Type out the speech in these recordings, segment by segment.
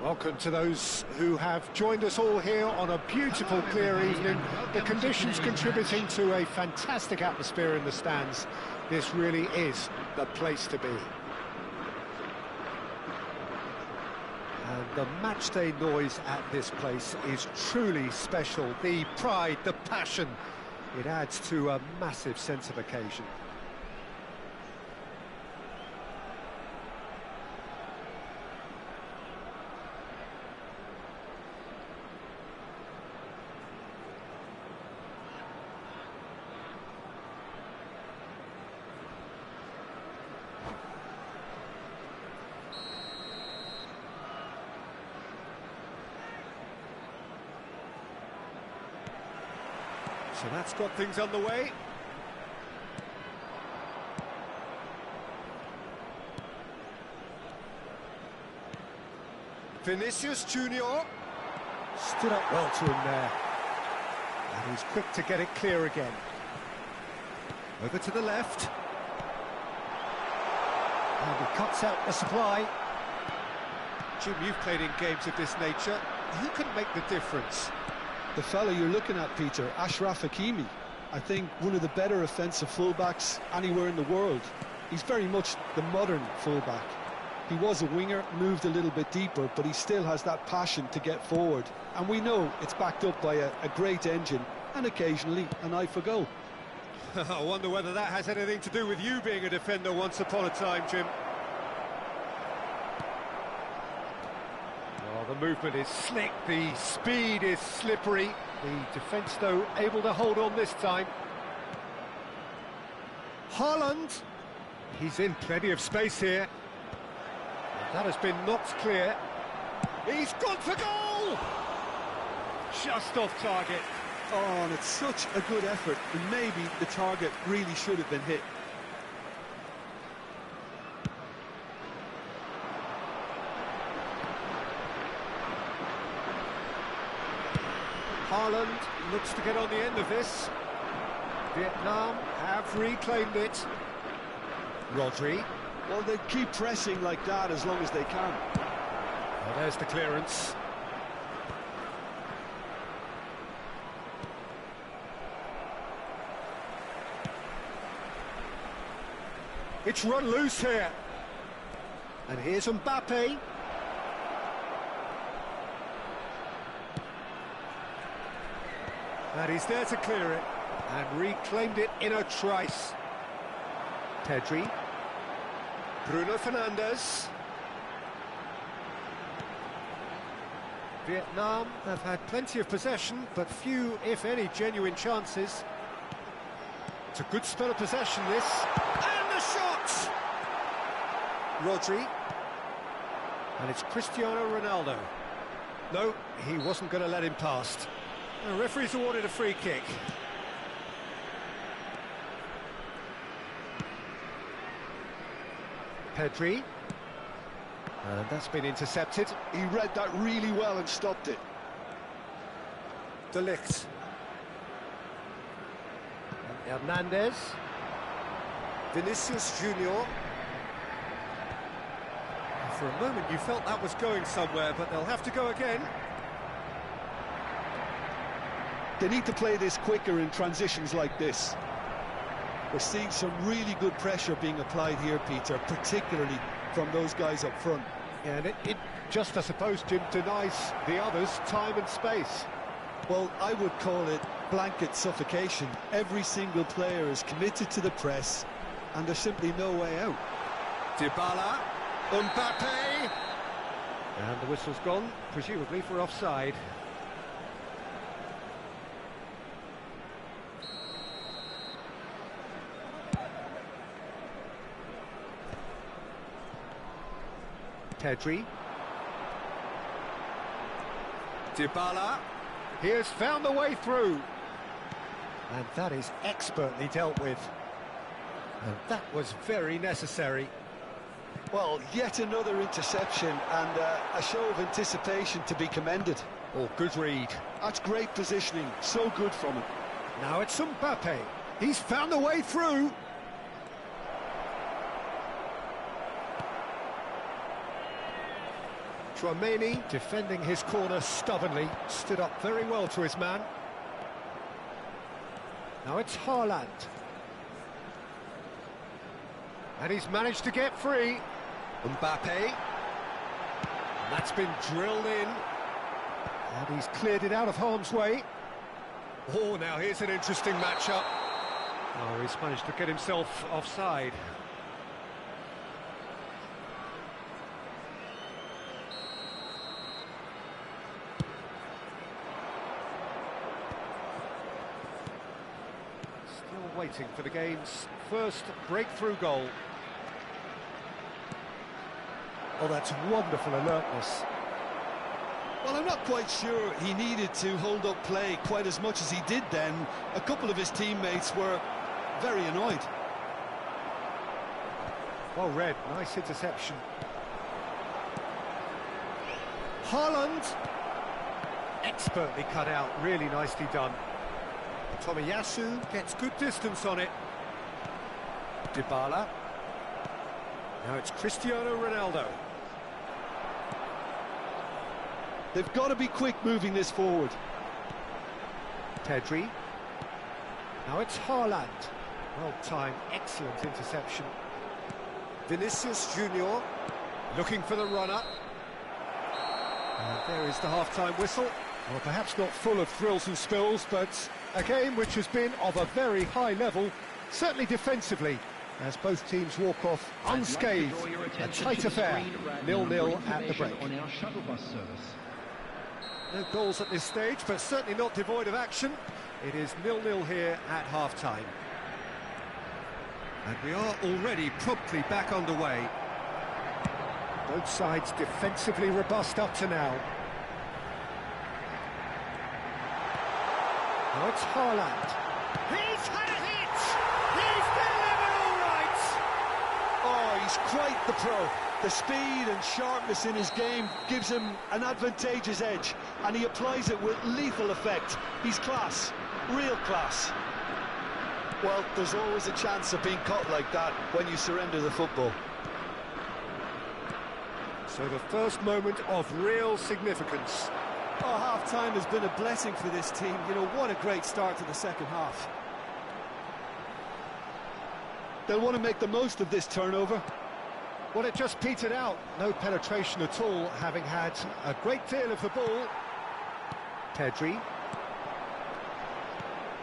Welcome to those who have joined us all here on a beautiful, clear evening. The conditions contributing to a fantastic atmosphere in the stands. This really is the place to be. And the matchday noise at this place is truly special. The pride, the passion, it adds to a massive sense of occasion. So that's got things underway. Vinicius Junior stood up well to him there. And he's quick to get it clear again. Over to the left. And he cuts out the supply. Jim, you've played in games of this nature. Who can make the difference? The fella you're looking at, Peter, Ashraf Hakimi. I think one of the better offensive fullbacks anywhere in the world. He's very much the modern fullback. He was a winger, moved a little bit deeper, but he still has that passion to get forward. And we know it's backed up by a great engine and occasionally an eye for goal. I wonder whether that has anything to do with you being a defender once upon a time, Jim. The movement is slick, the speed is slippery. The defence, though, able to hold on this time. Haaland, he's in plenty of space here. That has been knocked clear. He's gone for goal! Just off target. Oh, and it's such a good effort, and maybe the target really should have been hit. Haaland looks to get on the end of this. Vietnam have reclaimed it. Rodri. Well, they keep pressing like that as long as they can. Oh, there's the clearance. It's run loose here. And here's Mbappe. And he's there to clear it, and reclaimed it in a trice. Pedri. Bruno Fernandes. Vietnam have had plenty of possession, but few, if any, genuine chances. It's a good spell of possession, this. And the shot! Rodri. And it's Cristiano Ronaldo. No, he wasn't going to let him past. The referee's awarded a free kick. Pedri. And that's been intercepted. He read that really well and stopped it. De Ligt. Hernandez. Vinicius Junior. For a moment you felt that was going somewhere, but they'll have to go again. They need to play this quicker in transitions like this. We're seeing some really good pressure being applied here, Peter, particularly from those guys up front. Yeah, and it just, I suppose, Jim, denies the others time and space. Well, I would call it blanket suffocation. Every single player is committed to the press, and there's simply no way out. Dybala, Mbappe, and the whistle's gone, presumably for offside. Pedri. Dybala. He has found the way through. And that is expertly dealt with. And that was very necessary. Well, yet another interception and a show of anticipation to be commended. Oh, good read. That's great positioning, so good from him. Now it's Mbappe. He's found the way through. Tran defending his corner stubbornly, stood up very well to his man. Now it's Haaland. And he's managed to get free. Mbappe. And that's been drilled in. And he's cleared it out of harm's way. Oh, now here's an interesting matchup. Oh, he's managed to get himself offside. Still waiting for the game's first breakthrough goal. Oh, that's wonderful alertness. Well, I'm not quite sure he needed to hold up play quite as much as he did then. A couple of his teammates were very annoyed. Well read, nice interception. Haaland, expertly cut out, really nicely done. Tomiyasu gets good distance on it. Dybala. Now it's Cristiano Ronaldo. They've got to be quick moving this forward. Pedri. Now it's Haaland. Well-timed, excellent interception. Vinicius Junior looking for the runner. And there is the half-time whistle. Well, perhaps not full of thrills and spills, but a game which has been of a very high level, certainly defensively, as both teams walk off unscathed. A tight affair, 0-0 at the break. No goals at this stage, but certainly not devoid of action. It is 0-0 here at half-time. And we are already promptly back underway. Both sides defensively robust up to now. Now it's Haaland. He's had a hit! He's delivered all right! Oh, he's quite the pro. The speed and sharpness in his game gives him an advantageous edge, and he applies it with lethal effect. He's class, real class. Well, there's always a chance of being caught like that when you surrender the football. So the first moment of real significance. Oh, half-time has been a blessing for this team. You know, what a great start to the second half. They'll want to make the most of this turnover. Well, it just petered out. No penetration at all, having had a great deal of the ball. Pedri.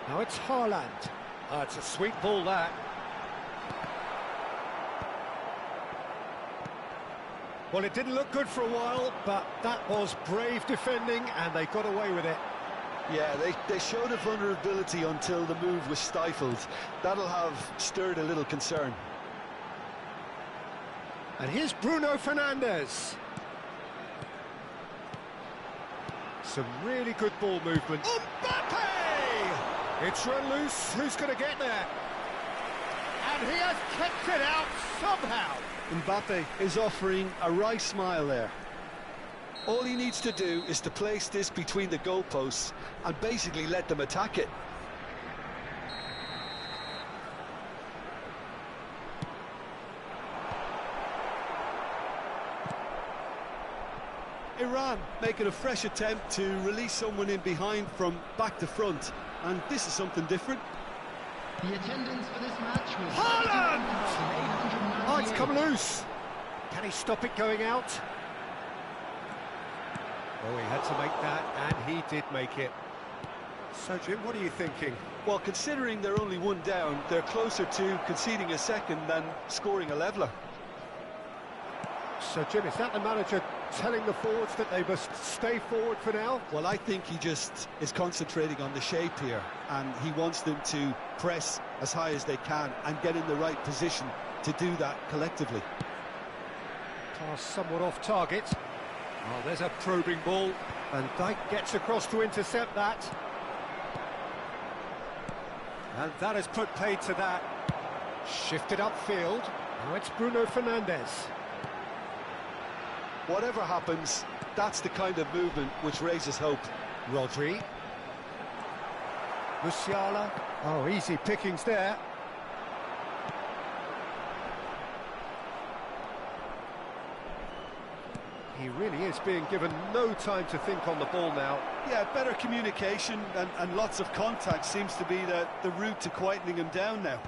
Now it's Haaland. Oh, it's a sweet ball, that. Well, it didn't look good for a while, but that was brave defending, and they got away with it. Yeah, they showed a vulnerability until the move was stifled. That'll have stirred a little concern. And here's Bruno Fernandes. Some really good ball movement. Mbappe! It's run loose. Who's going to get there? And he has kept it out somehow. Mbappe is offering a wry smile there. All he needs to do is to place this between the goalposts and basically let them attack it. Iran making a fresh attempt to release someone in behind from back to front, and this is something different. The attendance for this match was Haaland! Oh, it's come loose. Can he stop it going out? Oh, he had to make that, and he did make it. So, Jim, what are you thinking? Well, considering they're only one down, they're closer to conceding a second than scoring a leveller. So, Jim, is that the manager telling the forwards that they must stay forward for now? Well, I think he just is concentrating on the shape here, and he wants them to press as high as they can and get in the right position to do that collectively. Pass somewhat off target. Oh, there's a probing ball. Van Dijk gets across to intercept that. And that has put paid to that. Shifted upfield. Now it's Bruno Fernandes. Whatever happens, that's the kind of movement which raises hope. Rodri. Musiala. Oh, easy pickings there. He really is being given no time to think on the ball now. Yeah, better communication and lots of contact seems to be the route to quietening him down now.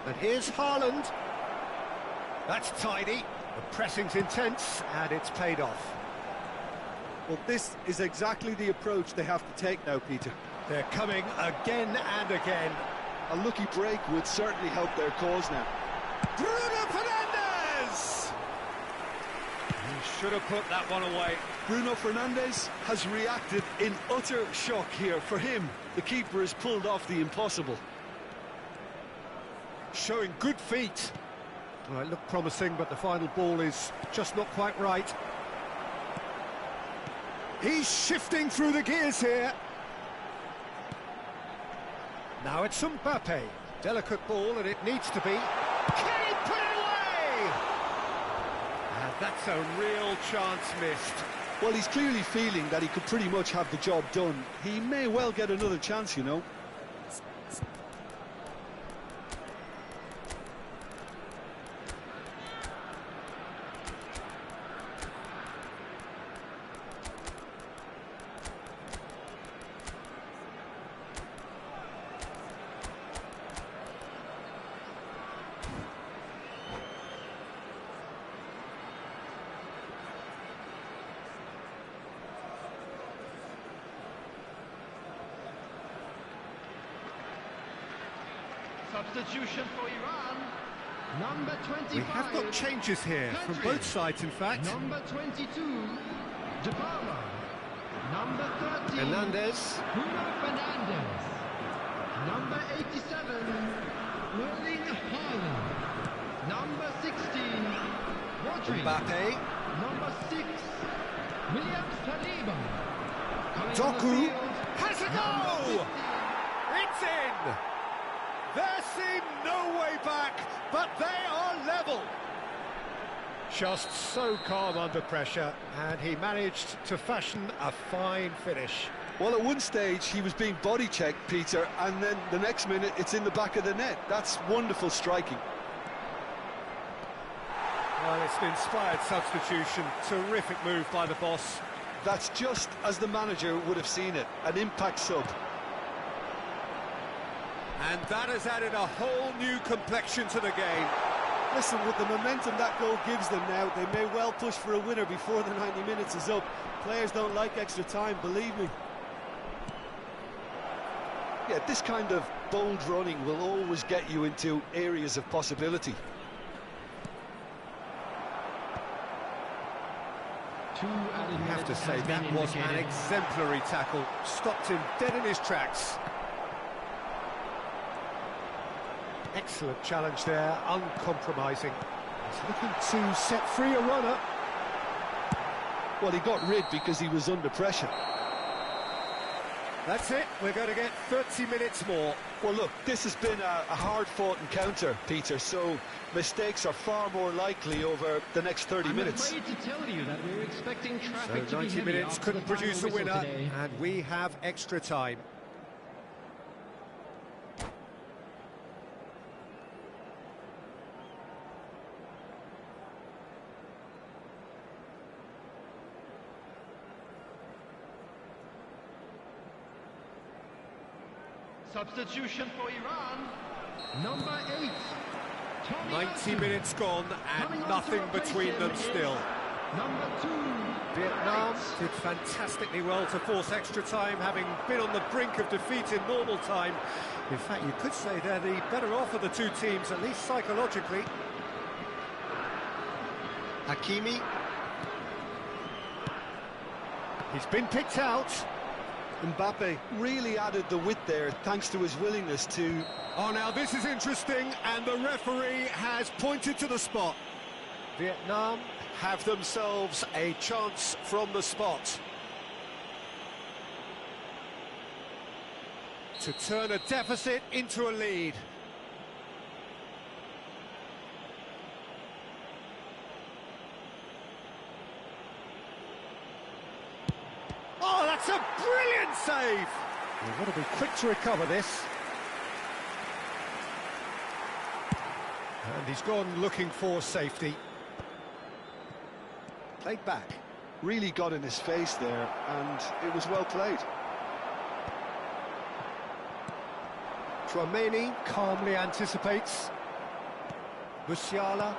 And here's Haaland. That's tidy. The pressing's intense, and it's paid off. Well, this is exactly the approach they have to take now, Peter. They're coming again and again. A lucky break would certainly help their cause now. Bruno Fernandes! He should have put that one away. Bruno Fernandes has reacted in utter shock here. For him, the keeper has pulled off the impossible. Showing good feet. Well, it looked promising, but the final ball is just not quite right. He's shifting through the gears here. Now it's Mbappe. Delicate ball, and it needs to be. Can he put it away? And that's a real chance missed. Well, he's clearly feeling that he could pretty much have the job done. He may well get another chance, you know. Substitution for Iran. Number 25. We have got changes here from both sides, in fact. Number 22, Dybala. Number 13, Hernandez. Bruno Fernandes. Number 87, Erling Haaland. Number 16, Rodri. Mbappe. Number 6, William Saliba. Coming on the Doku field, has a number goal! 50. It's in! There seemed no way back, but they are level. Just so calm under pressure, and he managed to fashion a fine finish. Well, at one stage, he was being body-checked, Peter, and then the next minute, it's in the back of the net. That's wonderful striking. Well, it's an inspired substitution. Terrific move by the boss. That's just as the manager would have seen it, an impact sub. And that has added a whole new complexion to the game. Listen, with the momentum that goal gives them now, they may well push for a winner before the 90 minutes is up. Players don't like extra time, believe me. Yeah, this kind of bold running will always get you into areas of possibility. You have to say that was an exemplary tackle. Stopped him dead in his tracks. Excellent challenge there, uncompromising. He's looking to set free a runner. Well, he got rid because he was under pressure. That's it, we're going to get 30 minutes more. Well, look, this has been a hard-fought encounter, Peter, so mistakes are far more likely over the next 30 minutes. I'm afraid to tell you that we're expecting traffic So 90 minutes couldn't produce a winner, today. and we have extra time. Substitution for Iran. Number 8, Tommy 90 Asu. minutes gone and Coming on nothing to replace between him them is still. Number 2, Vietnam Alex. did fantastically well to force extra time, having been on the brink of defeat in normal time. In fact, you could say they're the better off of the two teams, at least psychologically. Hakimi. He's been picked out. Mbappe really added the width there thanks to his willingness to... Oh, now this is interesting, and the referee has pointed to the spot. Vietnam have themselves a chance from the spot to turn a deficit into a lead. Oh, that's a brilliant save! We've got to be quick to recover this. And he's gone looking for safety. Played back. Really got in his face there, and it was well played. Tran calmly anticipates. Musiala.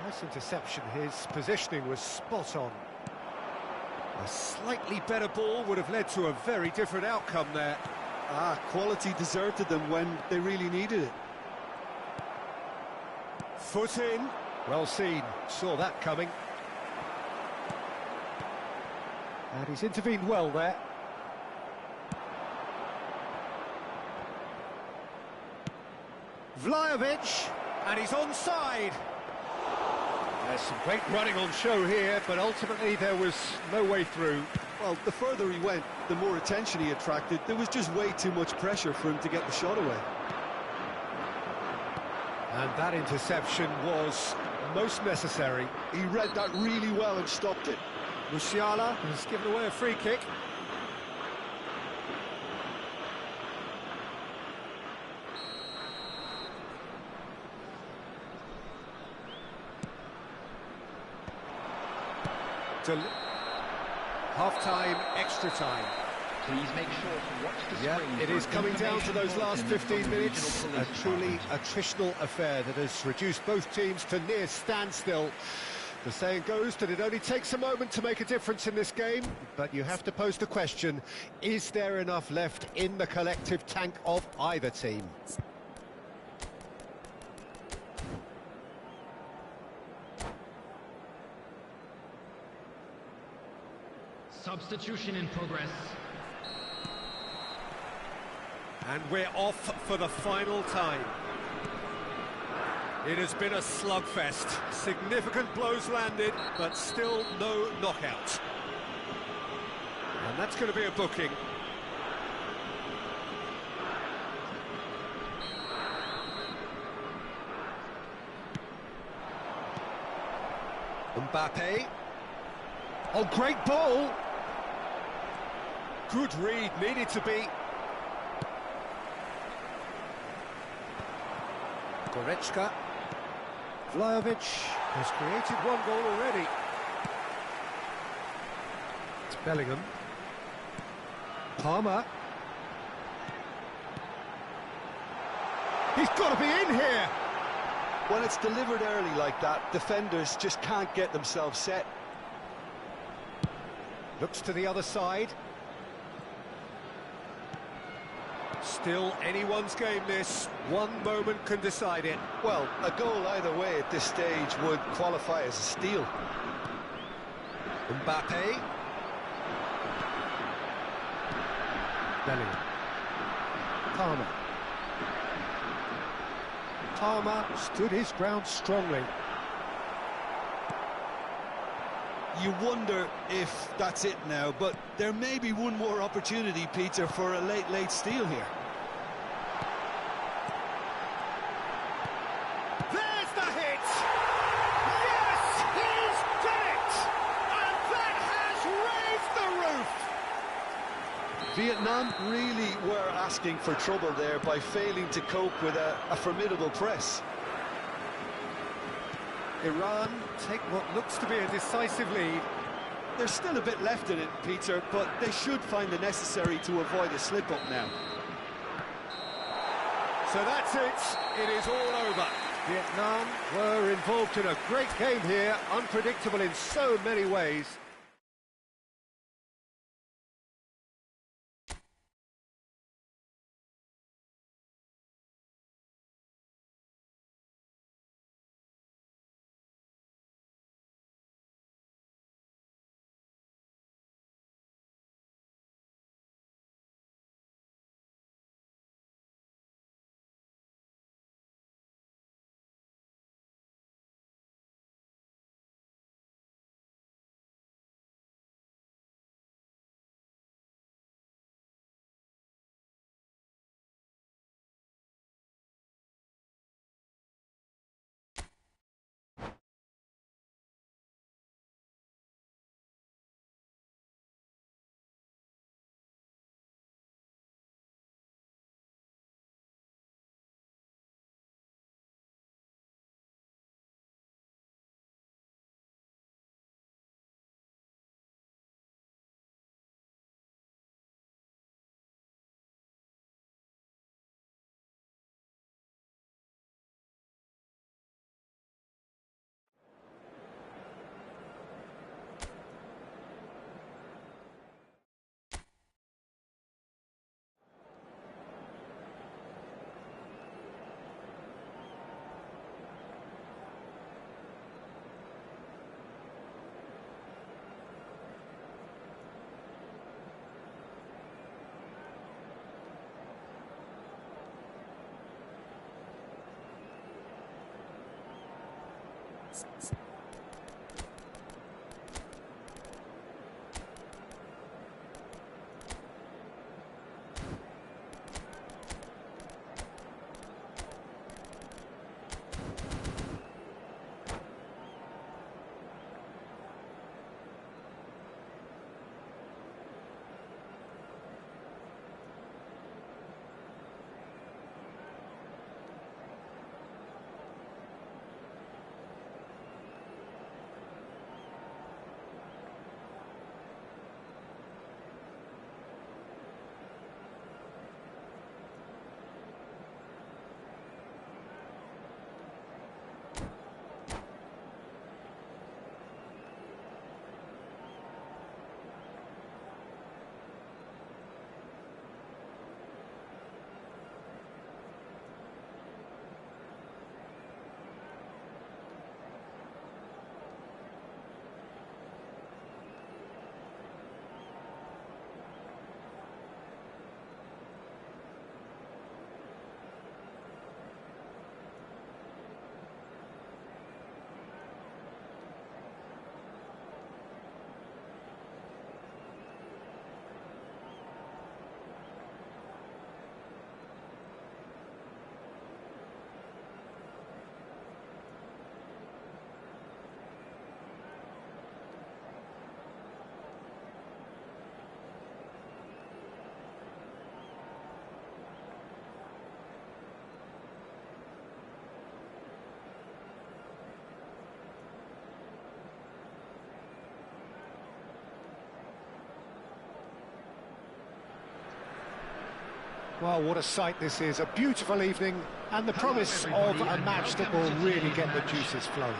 Nice interception. His positioning was spot on. A slightly better ball would have led to a very different outcome there. Quality deserted them when they really needed it. Foot in. Well seen. Saw that coming. And he's intervened well there. Vlahovic, and he's onside. There's some great running on show here, but ultimately there was no way through. Well, the further he went, the more attention he attracted. There was just way too much pressure for him to get the shot away. And that interception was most necessary. He read that really well and stopped it. Musiala has given away a free kick. Half-time, extra time. Please make sure to watch the Yeah, screen. it is coming down to those last 15 minutes. A truly department. attritional affair that has reduced both teams to near standstill. The saying goes that it only takes a moment to make a difference in this game, but you have to pose the question, is there enough left in the collective tank of either team? Substitution in progress. And we're off for the final time. It has been a slugfest. Significant blows landed, but still no knockout. And that's going to be a booking. Mbappe. Oh, great ball! Good read, needed to be. Goretzka. Vlahovic has created one goal already. It's Bellingham. Palmer. He's got to be in here! When it's delivered early like that, defenders just can't get themselves set. Looks to the other side. Still anyone's game this. One moment can decide it. Well, a goal either way at this stage would qualify as a steal. Mbappe. Bellingham. Palmer. Palmer stood his ground strongly. You wonder if that's it now, but there may be one more opportunity, Peter, for a late steal here. There's the hit! Yes, he's done it! And that has raised the roof! Vietnam really were asking for trouble there by failing to cope with a formidable press. Iran take what looks to be a decisive lead. There's still a bit left in it, Peter, but they should find the necessary to avoid a slip-up now. So that's it. It is all over. Vietnam were involved in a great game here, unpredictable in so many ways. Well, what a sight this is. A beautiful evening and the promise of a match that will really get the juices flowing.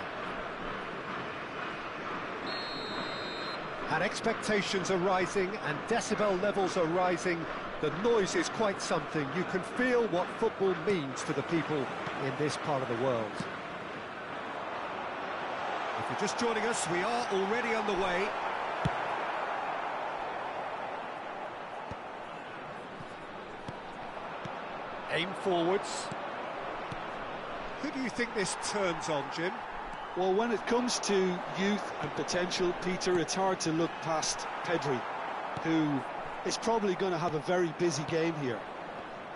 And expectations are rising and decibel levels are rising. The noise is quite something. You can feel what football means to the people in this part of the world. If you're just joining us, we are already underway. Aim forwards. Who do you think this turns on, Jim? Well, when it comes to youth and potential, Peter, it's hard to look past Pedri, who is probably going to have a very busy game here.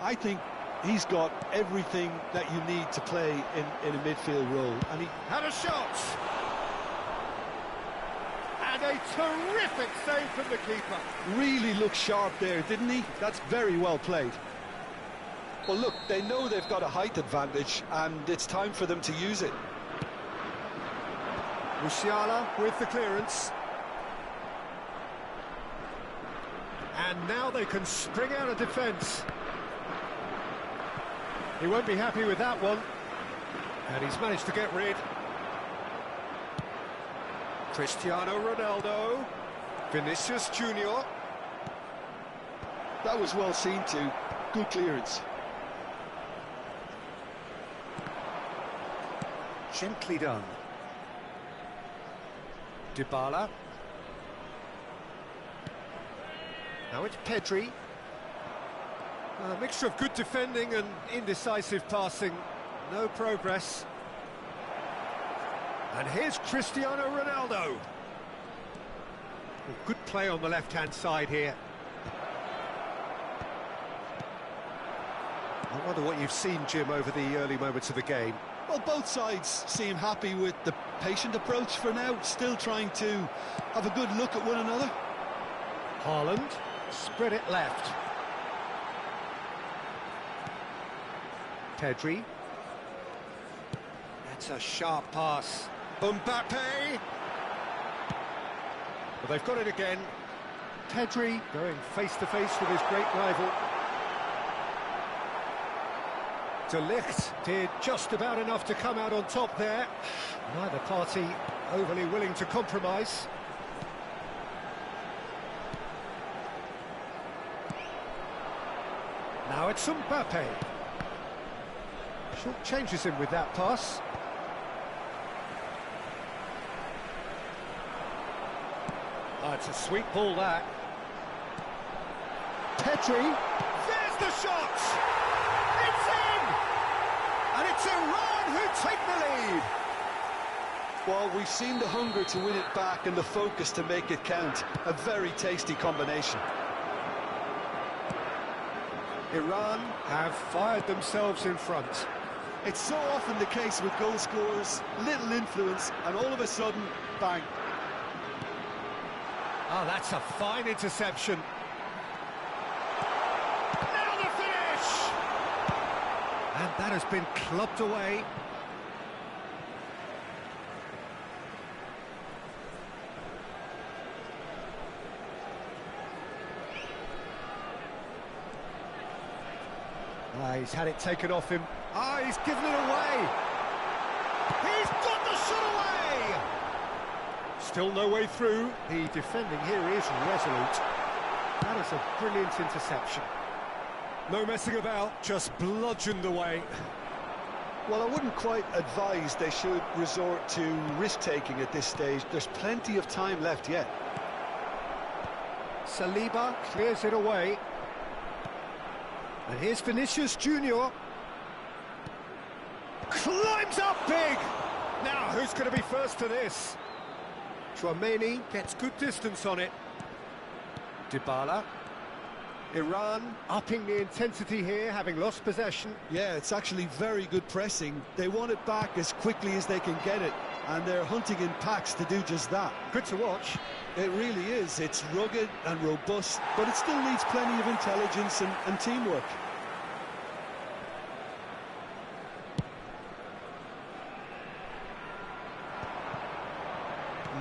I think he's got everything that you need to play in a midfield role. And he had a shot! And a terrific save from the keeper. Really looked sharp there, didn't he? That's very well played. Well, look, they know they've got a height advantage, and it's time for them to use it. Musiala with the clearance. And now they can spring out of defence. He won't be happy with that one. And he's managed to get rid. Cristiano Ronaldo. Vinicius Junior. That was well seen too. Good clearance. Gently done. Dybala. Now it's Pedri. A mixture of good defending and indecisive passing. No progress. And here's Cristiano Ronaldo. Good play on the left-hand side here. I wonder what you've seen, Jim, over the early moments of the game. Well, both sides seem happy with the patient approach for now, still trying to have a good look at one another. Haaland, spread it left. Pedri. That's a sharp pass. Mbappe! Well, they've got it again. Pedri going face-to-face with his great rival. De Ligt did just about enough to come out on top there. Neither party overly willing to compromise. Now it's Mbappe. Short changes him with that pass. Oh, it's a sweet ball, that. Pedri. There's the shot! It's in! And it's Iran who take the lead. Well, we've seen the hunger to win it back and the focus to make it count. A very tasty combination. Iran have fired themselves in front. It's so often the case with goal scorers, little influence, and all of a sudden, bang. Oh, that's a fine interception. Now the finish! And that has been clubbed away. He's had it taken off him. He's given it away. He's got the shot away! Still no way through. The defending here is resolute. That is a brilliant interception. No messing about, just bludgeoned away. Well, I wouldn't quite advise they should resort to risk-taking at this stage. There's plenty of time left yet. Saliba clears it away. And here's Vinicius Junior. Climbs up big! Now, who's going to be first to this? Chouameni gets good distance on it. Dybala. Iran upping the intensity here, having lost possession. Yeah, it's actually very good pressing. They want it back as quickly as they can get it, and they're hunting in packs to do just that. Good to watch. It really is. It's rugged and robust, but it still needs plenty of intelligence and teamwork.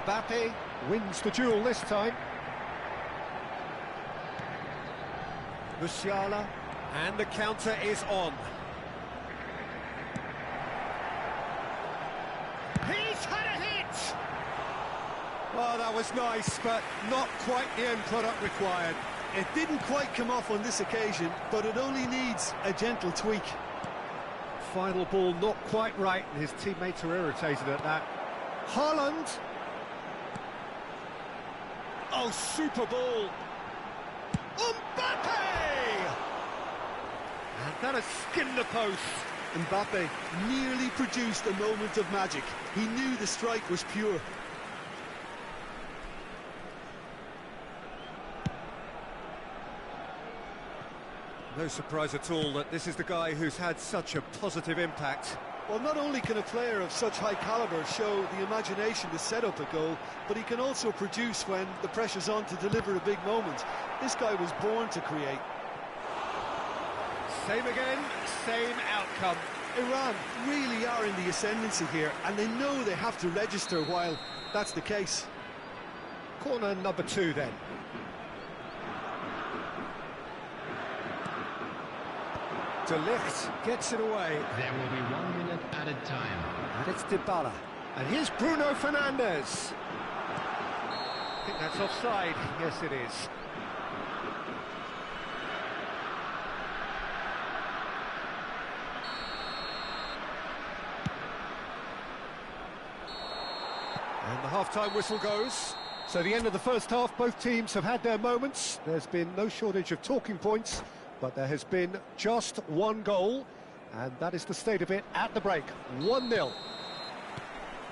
Mbappe wins the duel this time. Musiala, and the counter is on. He's had a hit! Oh, that was nice, but not quite the end product required. It didn't quite come off on this occasion, but it only needs a gentle tweak. Final ball not quite right, and his teammates are irritated at that. Haaland! Oh, super ball! Mbappe! And that has skinned the post. Mbappe nearly produced a moment of magic. He knew the strike was pure. No surprise at all that this is the guy who's had such a positive impact. Well, not only can a player of such high calibre show the imagination to set up a goal, but he can also produce when the pressure's on to deliver a big moment. This guy was born to create. Same again, same outcome. Iran really are in the ascendancy here, and they know they have to register while that's the case. Corner number 2 then. De Ligt gets it away. There will be 1 minute added time. And it's Dybala. And here's Bruno Fernandes. I think that's offside. Yes, it is. And the half-time whistle goes. So the end of the first half, both teams have had their moments. There's been no shortage of talking points, but there has been just one goal, and that is the state of it at the break. 1-0.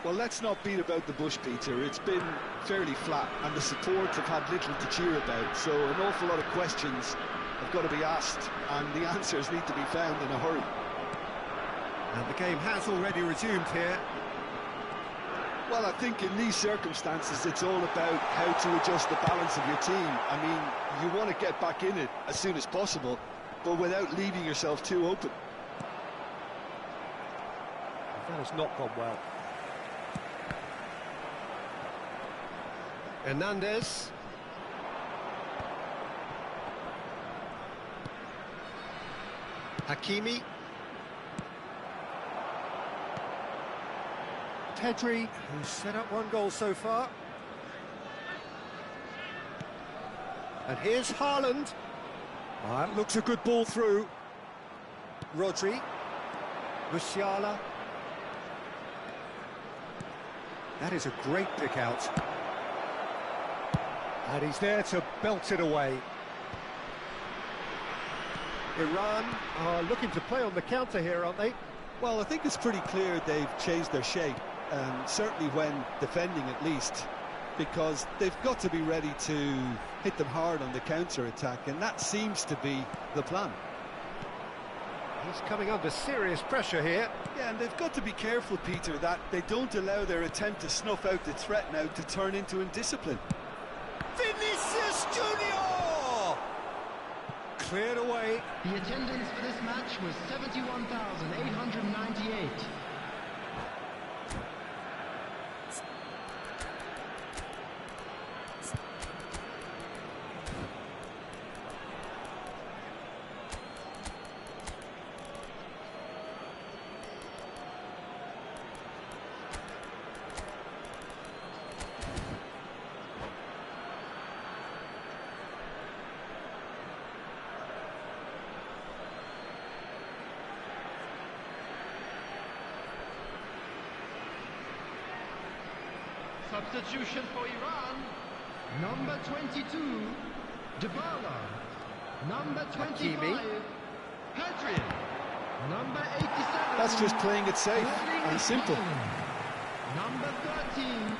Well, let's not beat about the bush, Peter. It's been fairly flat, and the support have had little to cheer about, so an awful lot of questions have got to be asked, and the answers need to be found in a hurry. And the game has already resumed here. Well, I think in these circumstances, it's all about how to adjust the balance of your team. I mean, you want to get back in it as soon as possible, but without leaving yourself too open. That has not gone well. Hernandez. Hakimi. Pedri, who's set up 1 goal so far. And here's Haaland. That looks a good ball through. Rodri. Musiala. That is a great pick out. And he's there to belt it away. Iran are looking to play on the counter here, aren't they? Well, I think it's pretty clear they've changed their shape. certainly when defending at least, because they've got to be ready to hit them hard on the counter-attack, and that seems to be the plan. He's coming under serious pressure here. Yeah, and they've got to be careful, Peter, that they don't allow their attempt to snuff out the threat now to turn into indiscipline. Vinicius Junior! Cleared away. The attendance for this match was 71,898. Substitution for Iran. Number 22, Dybala. Number 25, Hadrian. Number 87. That's just playing it safe and simple. Number 13,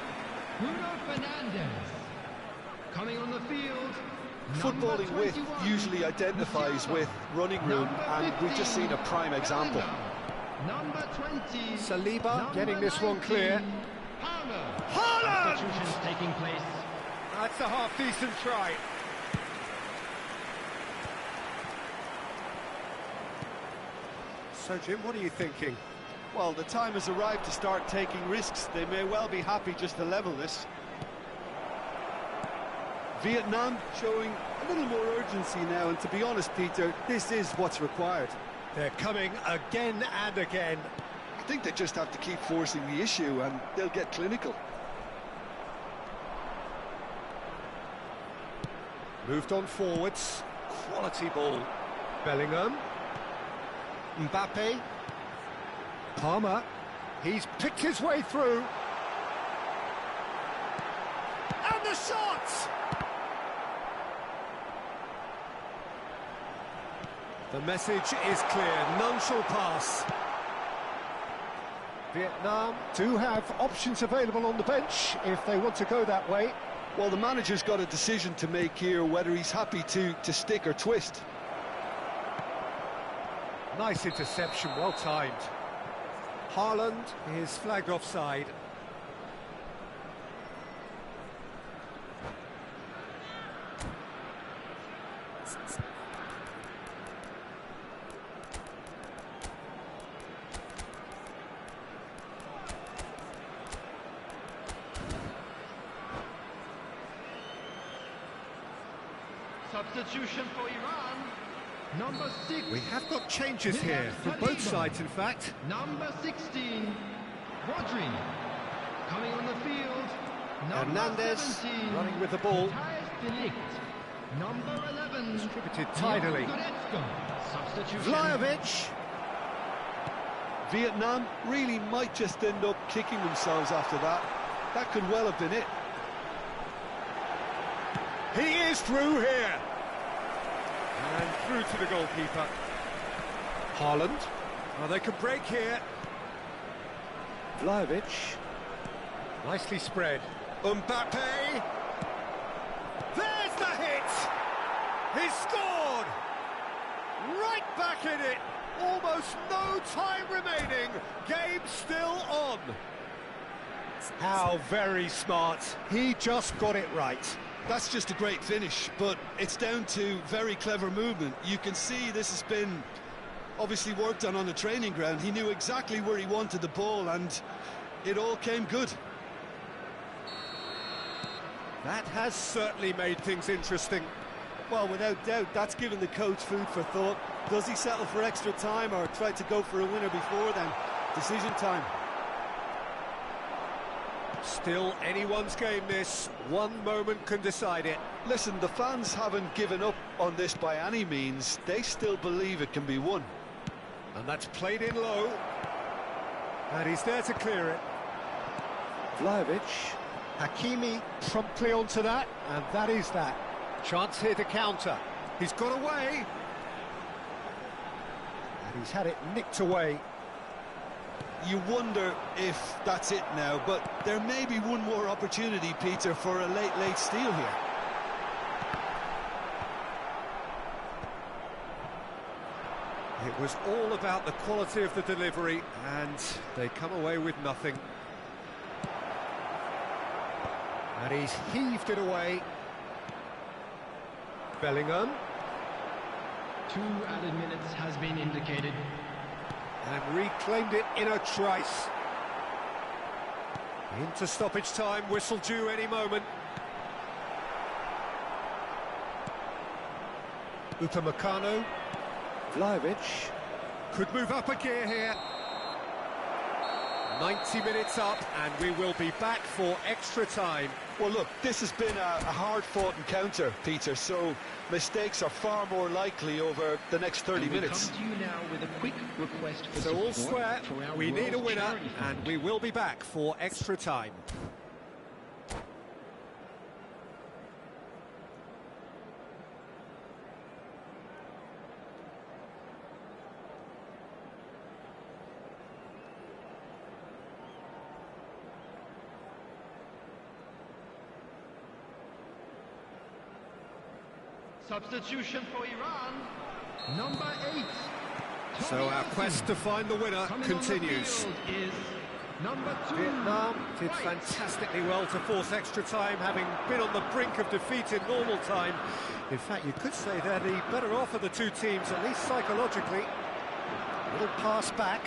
Bruno Fernandes. Coming on the field. Footballing width usually identifies with running room, and we've just seen a prime example. Number 20, Saliba getting this one clear. Haaland! Substitutions taking place. That's a half-decent try. So, Jim, what are you thinking? Well, the time has arrived to start taking risks. They may well be happy just to level this. Vietnam showing a little more urgency now, and to be honest, Peter, this is what's required. They're coming again and again. I think they just have to keep forcing the issue and they'll get clinical. Moved on forwards. Quality ball. Bellingham. Mbappe. Palmer. He's picked his way through. And the shot! The message is clear. None shall pass. Vietnam do have options available on the bench if they want to go that way. Well, the manager's got a decision to make here, whether he's happy to stick or twist. Nice interception, well timed. Haaland is flagged offside. Substitution for Iran. Number 6. We have got changes here from both sides, in fact. Number 16, Rodri. Coming on the field. Hernandez 17, running with the ball. Number 11, Distributed tidily. Substitution. Vlahovic. Vietnam really might just end up kicking themselves after that. That could well have been it. He is through here. And through to the goalkeeper. Haaland. Oh, they can break here. Vlahovic. Nicely spread. Mbappe. There's the hit. He's scored. Right back in it. Almost no time remaining. Game still on. How very smart. He just got it right. That's just a great finish, but it's down to very clever movement. You can see this has been obviously worked on the training ground. He knew exactly where he wanted the ball, and it all came good. That has certainly made things interesting. Well, without doubt, that's given the coach food for thought. Does he settle for extra time or try to go for a winner before then? Decision time. Still anyone's game, this. One moment can decide it. Listen, the fans haven't given up on this by any means. They still believe it can be won. And that's played in low. And he's there to clear it. Vlahovic. Hakimi promptly onto that, and that is that. Chance here to counter. He's got away. And he's had it nicked away. you wonder if that's it now, but there may be one more opportunity, Peter, for a late steal here. It was all about the quality of the delivery, and they come away with nothing. And he's heaved it away. Bellingham. 2 added minutes has been indicated. And reclaimed it in a trice. Into stoppage time, whistle due any moment. Upamecano. Vlahovic could move up a gear here. 90 minutes up, and we will be back for extra time. Well, look, this has been a hard-fought encounter, Peter, so mistakes are far more likely over the next 30 minutes. Come to you now with a quick request for So all square, for our we need a World winner, Charity Fund. and we will be back for extra time. Substitution for Iran, number 8. So our quest to find the winner continues. Is number 2. Vietnam did fantastically well to force extra time, having been on the brink of defeat in normal time. In fact, you could say they're the better off of the two teams, at least psychologically. A little pass back.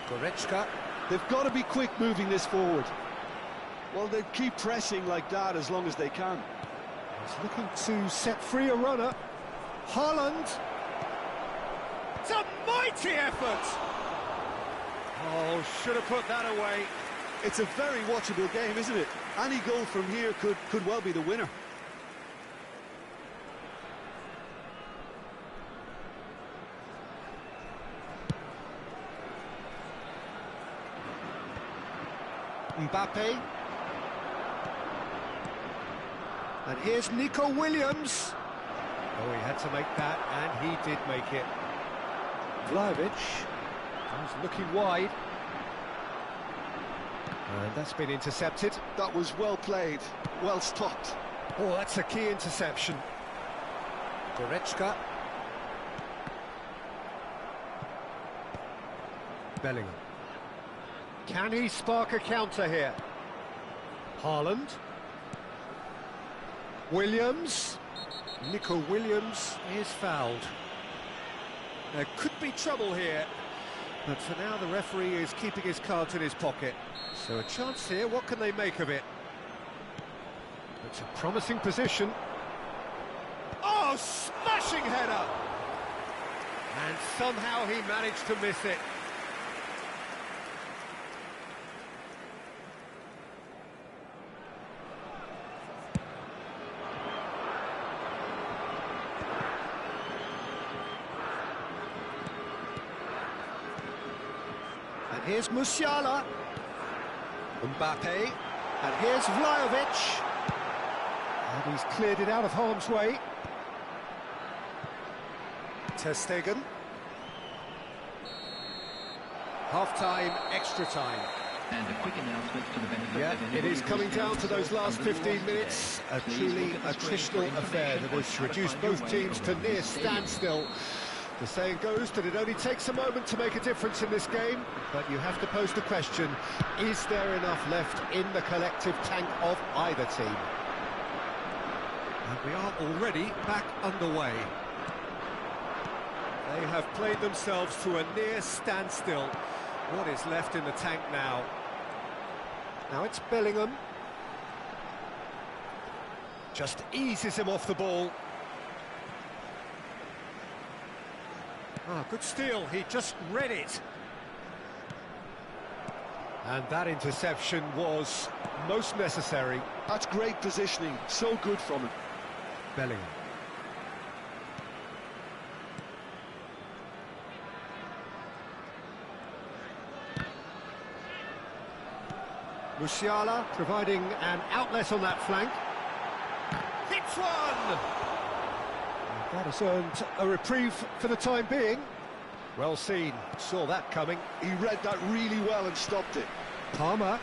Goretzka. They've got to be quick moving this forward. Well, they keep pressing like that as long as they can. He's looking to set free a runner. Haaland. It's a mighty effort! Oh, should have put that away. It's a very watchable game, isn't it? Any goal from here could well be the winner. Mbappe. And here's Nico Williams. Oh, he had to make that, and he did make it. Vlahovic. He's looking wide. And that's been intercepted. That was well played, well stopped. Oh, that's a key interception. Goretzka. Bellingham. Can he spark a counter here? Haaland. Williams. Nico Williams is fouled. There could be trouble here, but for now the referee is keeping his cards in his pocket. So a chance here, what can they make of it? It's a promising position. Oh, smashing header! And somehow he managed to miss it. And here's Musiala. Mbappe. And here's Vlahovic. And he's cleared it out of harm's way. Ter Stegen. Half-time, extra time. And a quick announcement for the benefit Yeah, of it is anybody coming who's down to those last under the 15 law minutes. today. A Please truly look at the screen attritional for affair information that on has how to reduced find your both way teams to around the near stadium. standstill. The saying goes that it only takes a moment to make a difference in this game, but you have to pose the question, is there enough left in the collective tank of either team? And we are already back underway. They have played themselves to a near standstill. What is left in the tank now? Now it's Bellingham. Just eases him off the ball. Ah, good steal, he just read it. And that interception was most necessary. That's great positioning, so good from him. Bellingham. Musiala providing an outlet on that flank. Hits one! That has earned a reprieve for the time being. Well seen, saw that coming. He read that really well and stopped it. Palmer.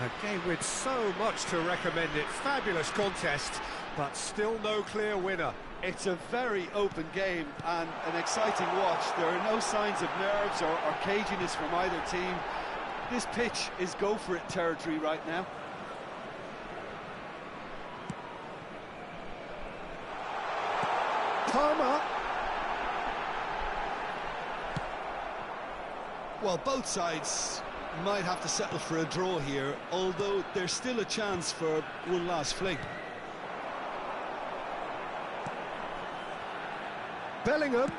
A game with so much to recommend it. Fabulous contest, but still no clear winner. It's a very open game and an exciting watch. There are no signs of nerves or caginess from either team. This pitch is go-for-it territory right now. Palmer. Well, both sides might have to settle for a draw here, although there's still a chance for one last fling. Bellingham.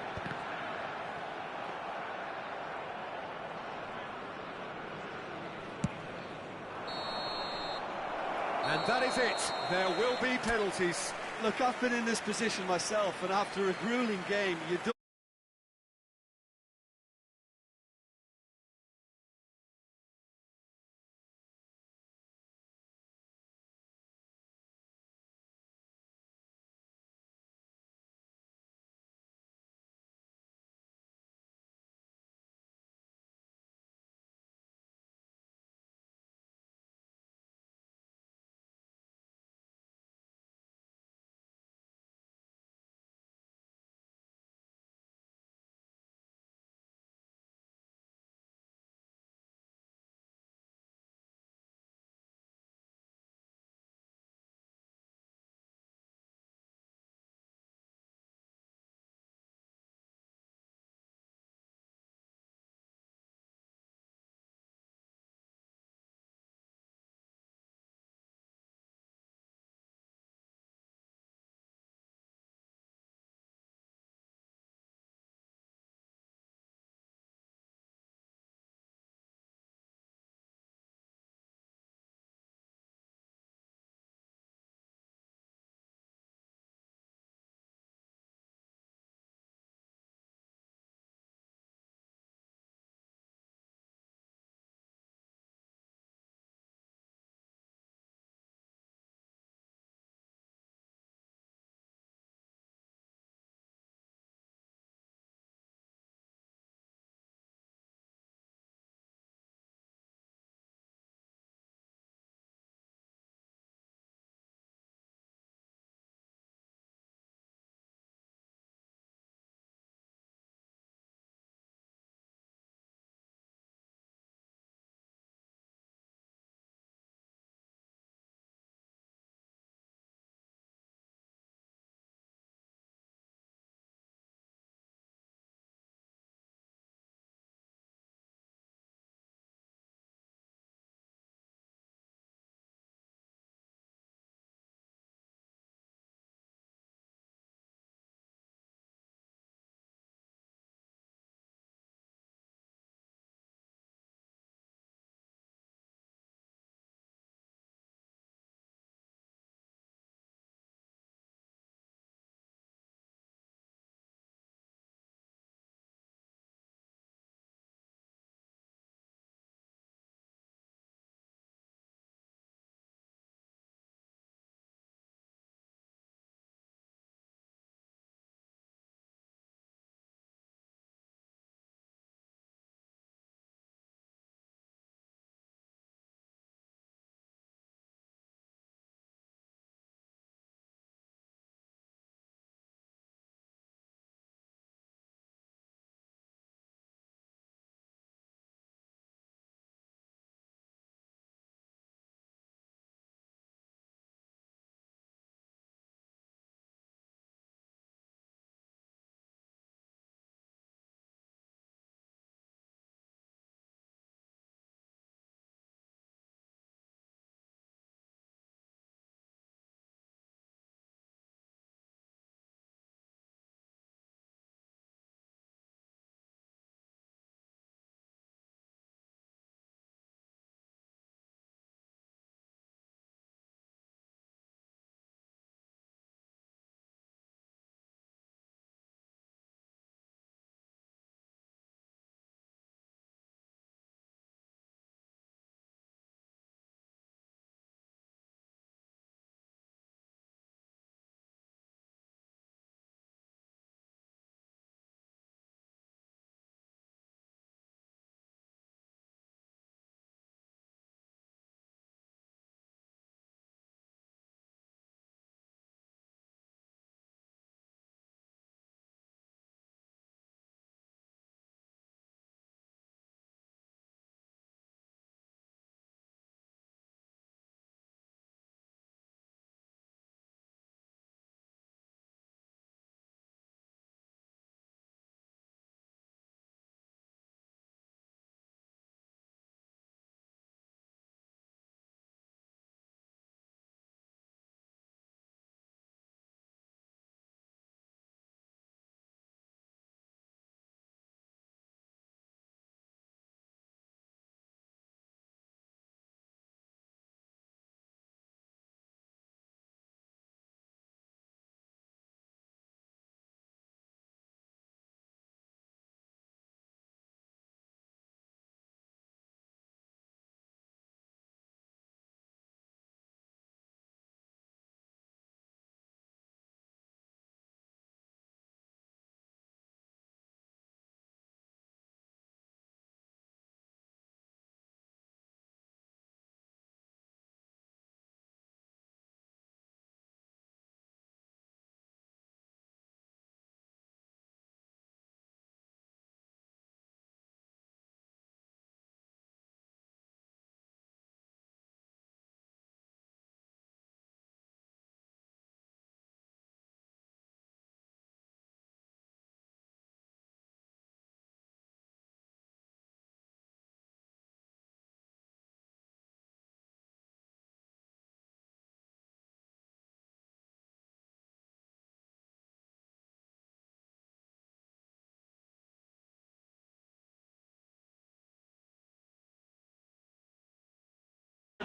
And that is it. There will be penalties. Look, I've been in this position myself, and after a grueling game, you don't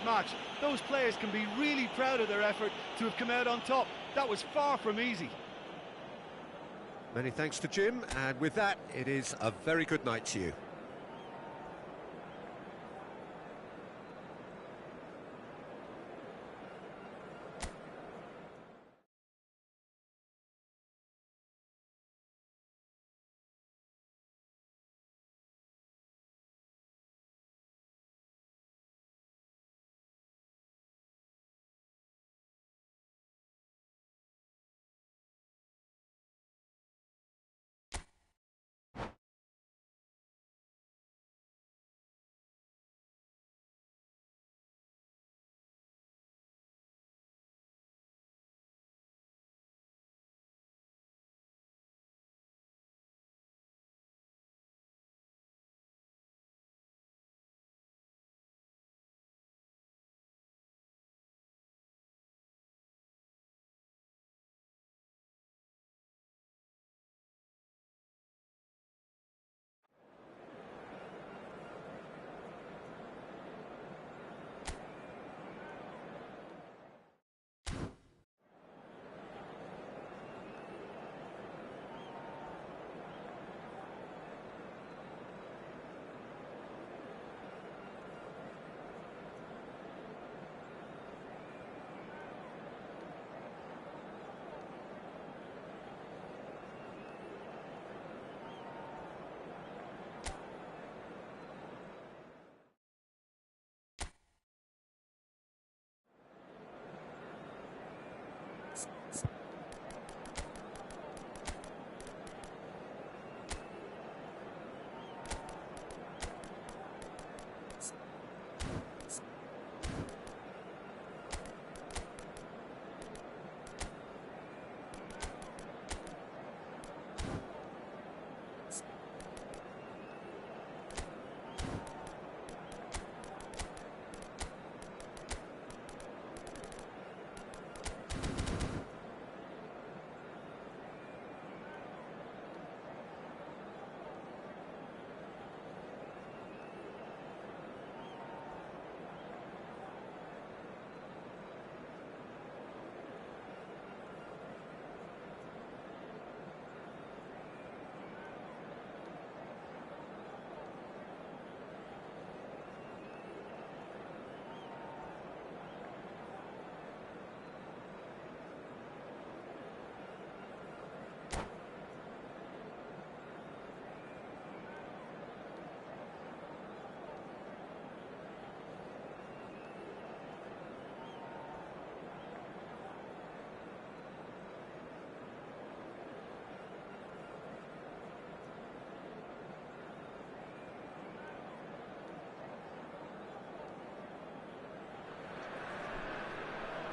match. Those players can be really proud of their effort to have come out on top. That was far from easy. Many thanks to Jim, and with that, it is a very good night to you.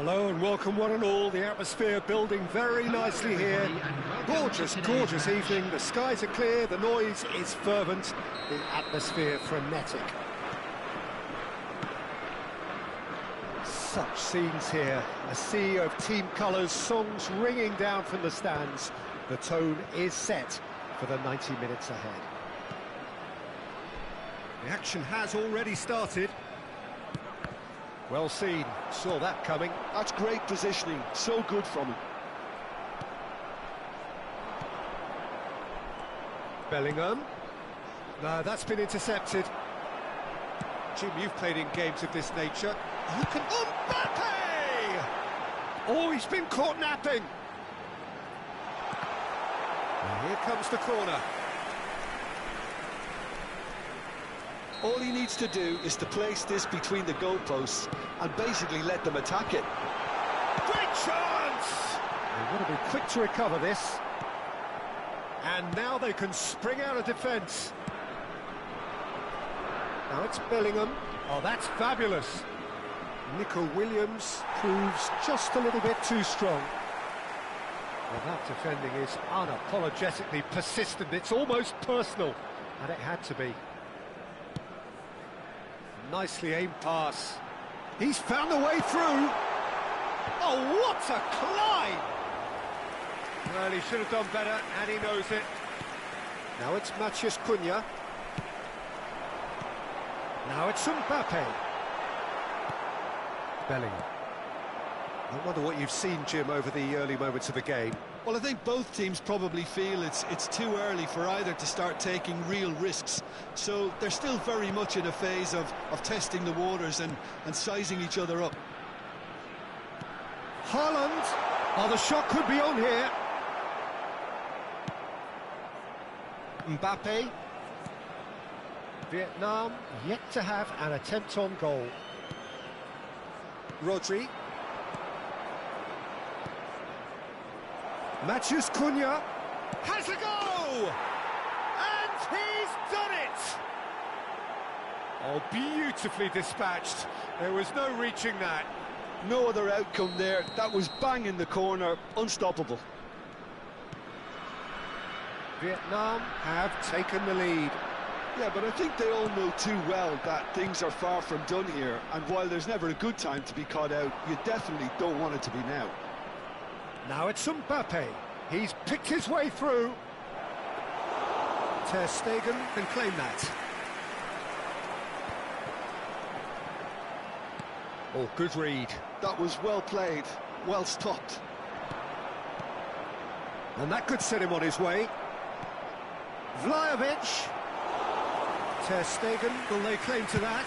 Hello and welcome one and all. The atmosphere building very nicely here. Gorgeous, gorgeous evening. The skies are clear, the noise is fervent, the atmosphere frenetic. Such scenes here. A sea of team colours, songs ringing down from the stands. The tone is set for the 90 minutes ahead. The action has already started. Well seen, saw that coming. That's great positioning, so good from him. Bellingham. No, that's been intercepted. Jim, you've played in games of this nature. You can... Mbappe! Oh, he's been caught napping. And here comes the corner. All he needs to do is to place this between the goalposts and basically let them attack it. Great chance! They've got to be quick to recover this. And now they can spring out of defence. Now it's Bellingham. Oh, that's fabulous. Nico Williams proves just a little bit too strong. Well, that defending is unapologetically persistent. It's almost personal, and it had to be. Nicely aimed pass. He's found a way through. Oh, what a climb! Well, he should have done better, and he knows it. Now it's Matheus Cunha. Now it's Mbappe. Bellingham. I wonder what you've seen, Jim, over the early moments of the game. Well, I think both teams probably feel it's too early for either to start taking real risks. So they're still very much in a phase of testing the waters and sizing each other up. Haaland! Oh, the shot could be on here. Mbappe. Vietnam yet to have an attempt on goal. Rodri. Matheus Cunha has a go! And he's done it! Oh, beautifully dispatched. There was no reaching that. No other outcome there. That was bang in the corner, unstoppable. Vietnam have taken the lead. Yeah, but I think they all know too well that things are far from done here, and while there's never a good time to be caught out, you definitely don't want it to be now. Now it's Mbappe. He's picked his way through. Ter Stegen can claim that. Oh, good read. That was well played, well stopped. And that could set him on his way. Vlahovic. Ter Stegen, will lay claim to that?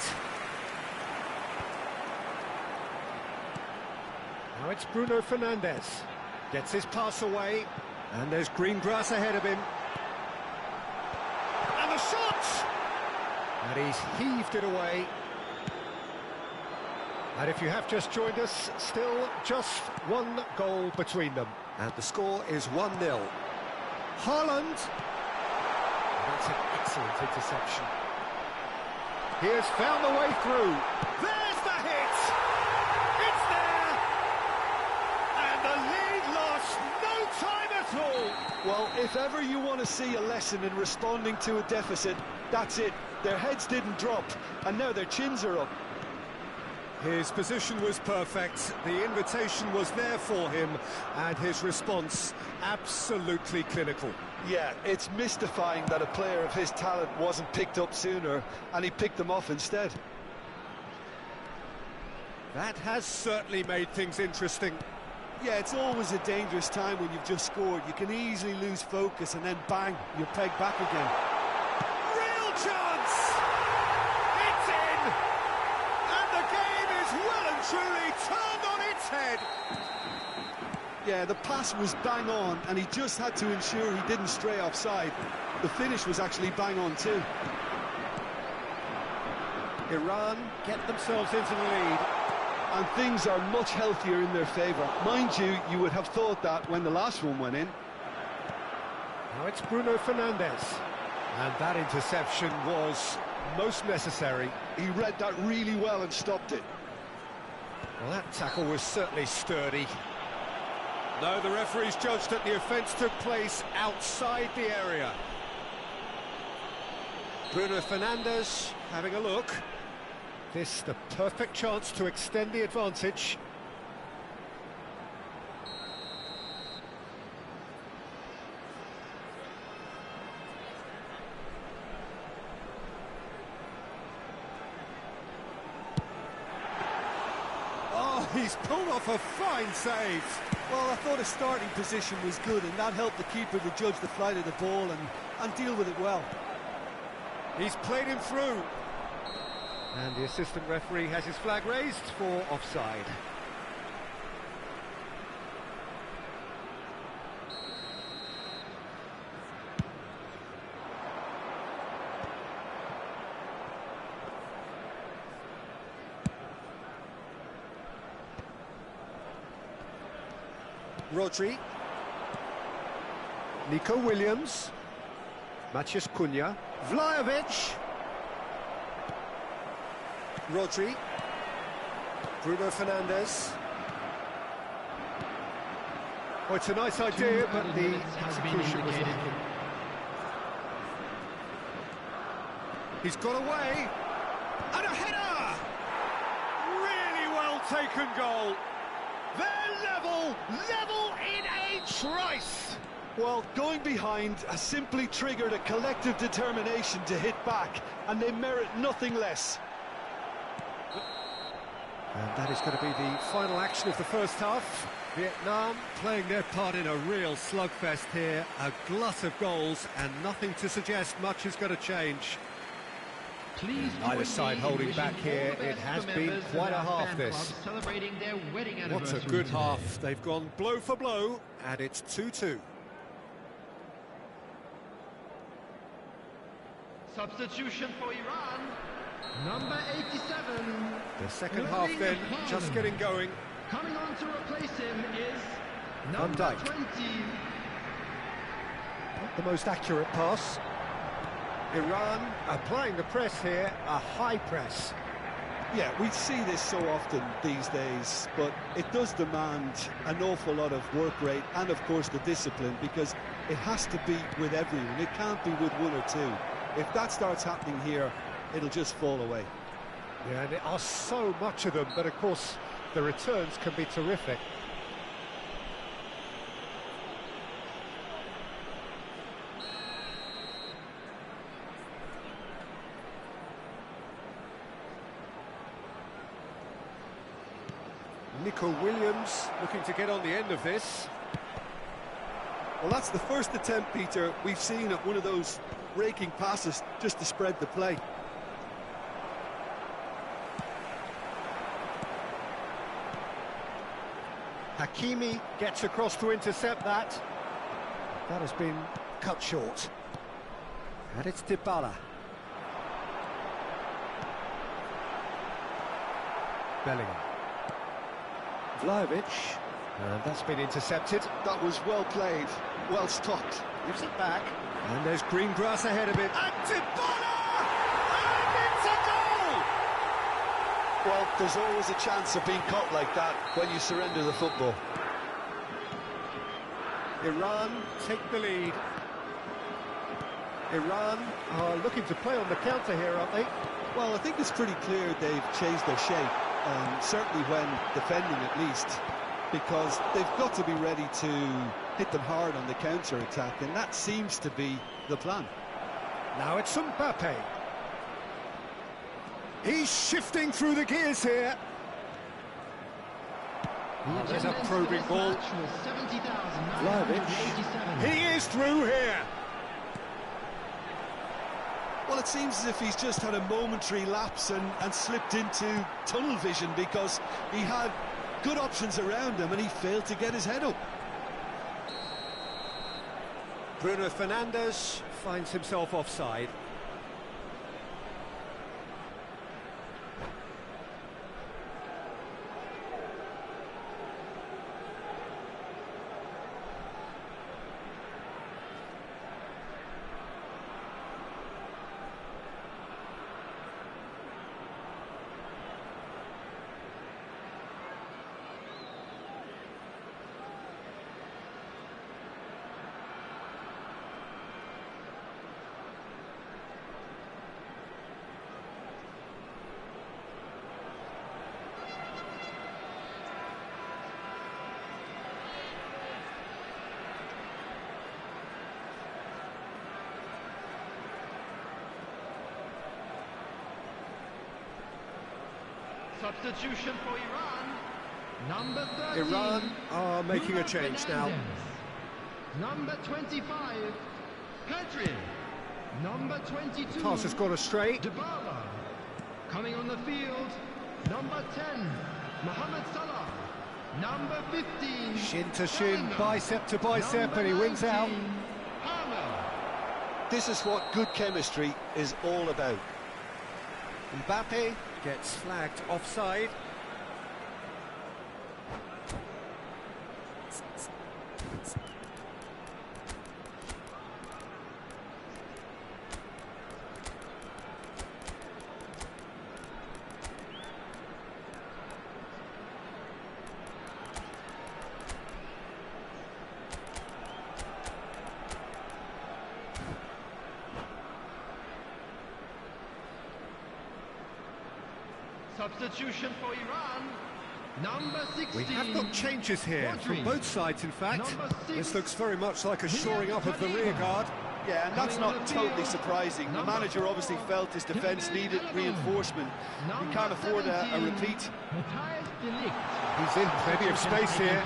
Now it's Bruno Fernandes. Gets his pass away. And there's green grass ahead of him. And the shot! And he's heaved it away. And if you have just joined us, still just one goal between them. And the score is 1-0. Haaland. That's an excellent interception. He has found the way through. There's the hit! It's there! And the lead lost no time at all! Well, if ever you want to see a lesson in responding to a deficit, that's it. Their heads didn't drop, and now their chins are up. His position was perfect, the invitation was there for him, and his response absolutely clinical. Yeah, it's mystifying that a player of his talent wasn't picked up sooner, and he picked them off instead. That has certainly made things interesting. Yeah, it's always a dangerous time when you've just scored. You can easily lose focus and then bang, you're pegged back again. Real chance! It's in! And the game is well and truly turned on its head. Yeah, the pass was bang on, and he just had to ensure he didn't stray offside. The finish was actually bang on too. Iran get themselves into the lead. And things are much healthier in their favour. Mind you, you would have thought that when the last one went in. Now it's Bruno Fernandes. And that interception was most necessary. He read that really well and stopped it. Well, that tackle was certainly sturdy. No, the referee's judged that the offence took place outside the area. Bruno Fernandes having a look. This the perfect chance to extend the advantage. Oh, he's pulled off a fine save. Well, I thought his starting position was good, and that helped the keeper to judge the flight of the ball and deal with it well. He's played him through. And the assistant referee has his flag raised for offside. Rodri. Nico Williams. Matheus Cunha. Vlahovic. Rodri. Bruno Fernandes. Oh, it's a nice idea, but the execution was lacking. He's got away. And a header! Really well taken goal. They're level in a trice. Well, going behind has simply triggered a collective determination to hit back, and they merit nothing less. And that is going to be the final action of the first half. Vietnam playing their part in a real slugfest here. A glut of goals and nothing to suggest much is going to change. Please Neither side holding back here. It has been quite a half, this. Celebrating their wedding What a anniversary good today. half. They've gone blow for blow, and it's 2-2. Substitution for Iran. Number 87. The second half then just getting going. Coming on to replace him is Van number Dijk. 20. Not the most accurate pass. Iran applying the press here, a high press. Yeah, we see this so often these days, but it does demand an awful lot of work rate and, of course, the discipline, because it has to be with everyone. It can't be with one or two. If that starts happening here, it'll just fall away. Yeah, and there are so much of them, but of course the returns can be terrific. Nico Williams looking to get on the end of this. Well, that's the first attempt, Peter, we've seen at one of those raking passes just to spread the play. Hakimi gets across to intercept that. That has been cut short. And it's Dybala. Bellingham. Vlahovic. And that's been intercepted. That was well played, well stopped. Gives it back. And there's green grass ahead of it. And Dybala! And it's a goal! Well, there's always a chance of being caught like that when you surrender the football. Iran take the lead. Iran are looking to play on the counter here, aren't they? Well, I think it's pretty clear they've changed their shape, certainly when defending at least, because they've got to be ready to hit them hard on the counter-attack, and that seems to be the plan. Now it's Mbappe. He's shifting through the gears here. There's a probing ball. Vlahovic. He is through here. Well, it seems as if he's just had a momentary lapse and slipped into tunnel vision, because he had good options around him and he failed to get his head up. Bruno Fernandes finds himself offside. Substitution for Iran. Number 13. Iran are making a change now. Number 25. Petri. Number 22. Pass has gone astray. Dybala. Coming on the field. Number 10. Mohamed Salah. Number 15. Shin to shin, Bellingham. bicep to bicep, Number and he wins out. 19, Palmer. This is what good chemistry is all about. Mbappe gets flagged offside. Substitution for Iran. Number 16. We have got changes here from Rodri. both sides, in fact. Number 6. This looks very much like a shoring up of the rear guard. Yeah, and that's not totally surprising. The manager obviously felt his defence needed reinforcement. We can't afford a repeat. He's in plenty of space here.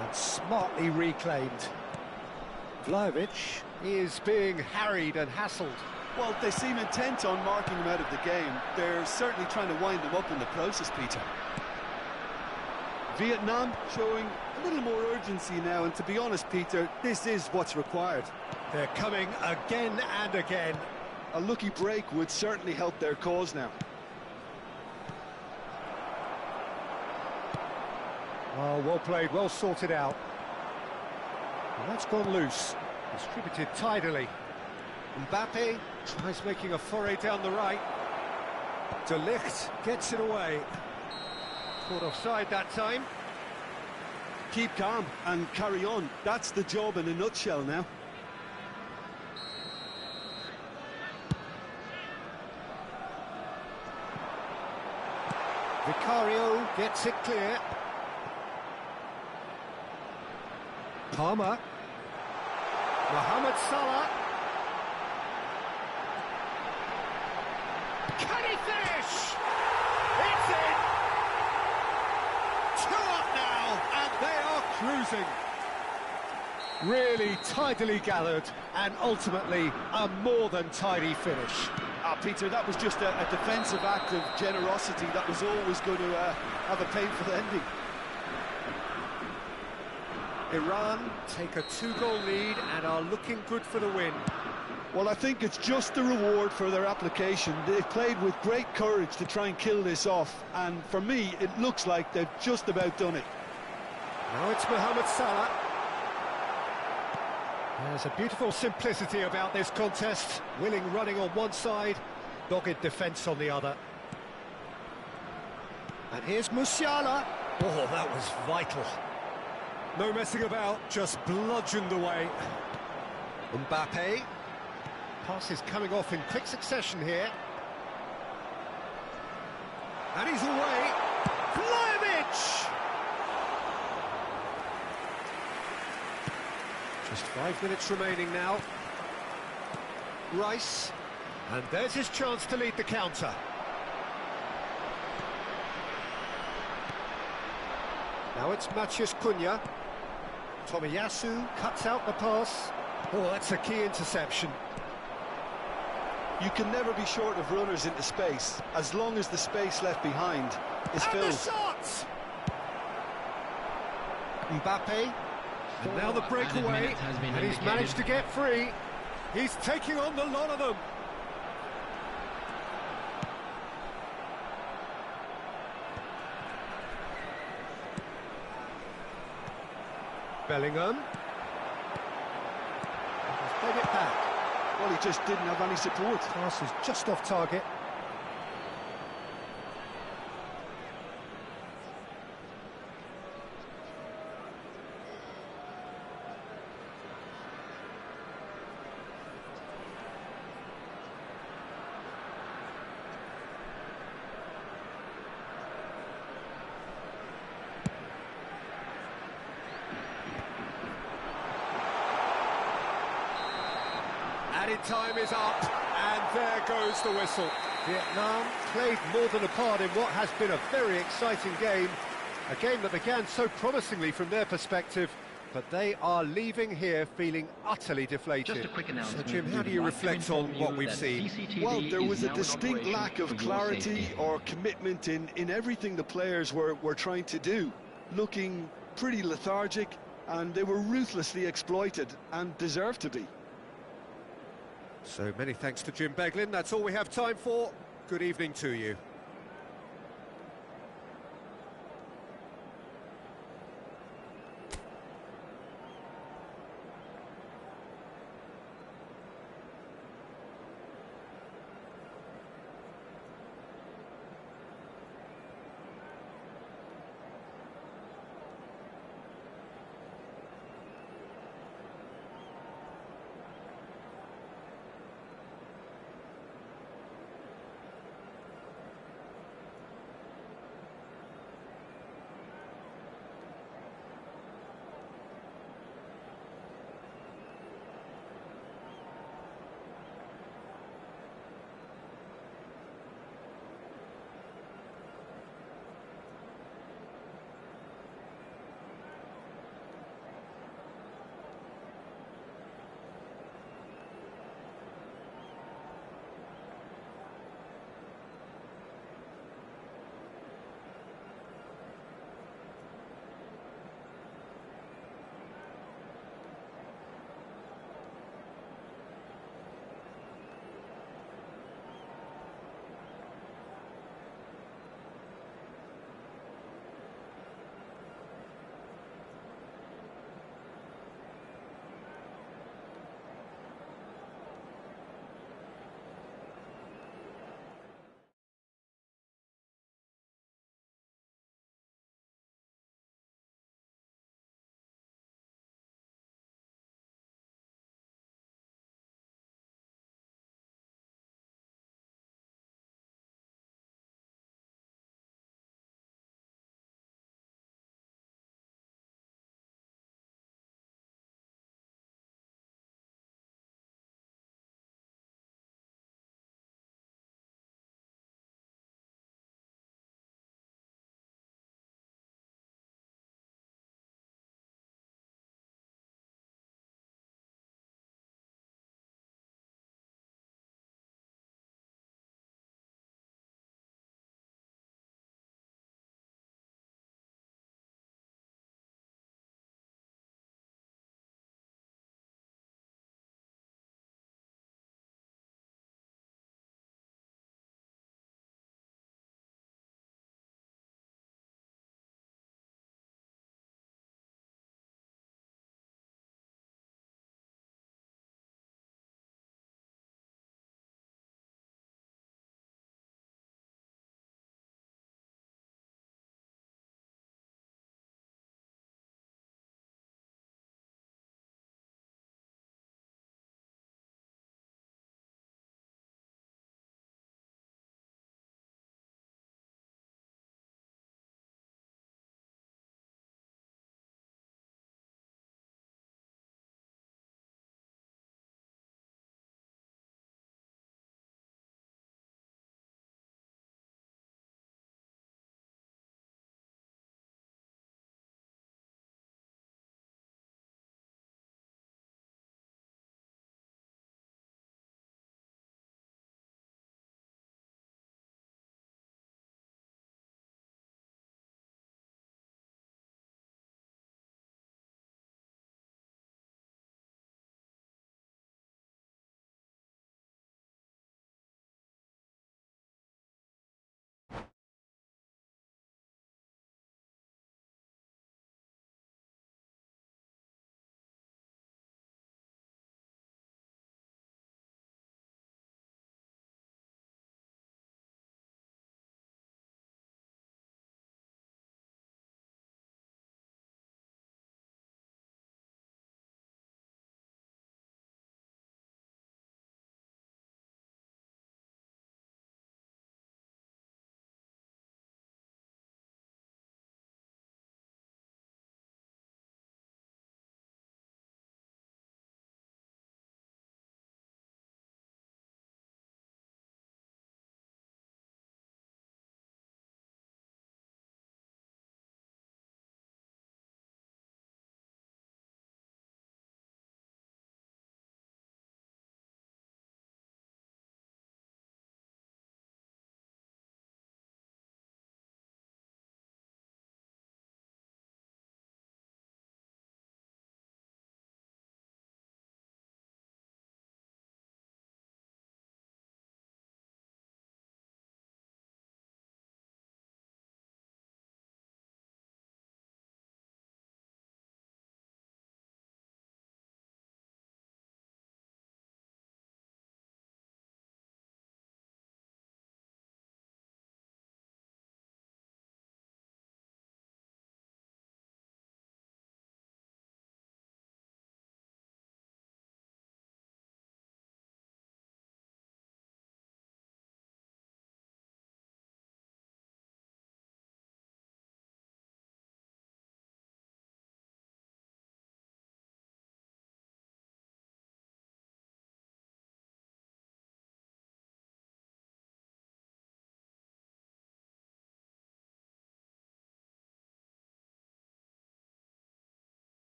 And smartly reclaimed. Vlahovic is being harried and hassled. Well, they seem intent on marking him out of the game. They're certainly trying to wind him up in the process, Peter. Vietnam showing a little more urgency now, and to be honest, Peter, this is what's required. They're coming again and again. A lucky break would certainly help their cause now. Oh, well played, well sorted out. Well, that's gone loose. Distributed tidily. Mbappe tries making a foray down the right. De Ligt gets it away. Caught offside that time. Keep calm and carry on. That's the job in a nutshell now. Vicario gets it clear. Palmer. Mohamed Salah. Can he finish? It's in! 2 up now, and they are cruising. Really tidily gathered, and ultimately a more than tidy finish. Peter, that was just a defensive act of generosity that was always going to have a painful ending. Iran take a 2-goal lead and are looking good for the win. Well, I think it's just the reward for their application. They've played with great courage to try and kill this off, and for me, it looks like they've just about done it. Now it's Mohamed Salah. There's a beautiful simplicity about this contest. Willing running on one side, dogged defence on the other. And here's Musiala. Oh, that was vital. No messing about, just bludgeoned away. Mbappe. Passes coming off in quick succession here. And he's away. Vlahovic! Just 5 minutes remaining now. Rice. And there's his chance to lead the counter. Now it's Matheus Cunha. Tomiyasu cuts out the pass. Oh, that's a key interception. You can never be short of runners into space, as long as the space left behind is filled. And the shot! Mbappe. And now the breakaway, and he's managed to get free. He's taking on the lot of them. Bellingham. He's played it back. Well, he just didn't have any support. Pass is just off target. Added time is up, and there goes the whistle. Vietnam played more than a part in what has been a very exciting game. A game that began so promisingly from their perspective, but they are leaving here feeling utterly deflated. Just a quick announcement. So, Jim, how do you reflect on what we've seen? Well, there was a distinct lack of clarity or commitment in everything the players were trying to do. Looking pretty lethargic, and they were ruthlessly exploited, and deserved to be. So many thanks to Jim Beglin. That's all we have time for. Good evening to you.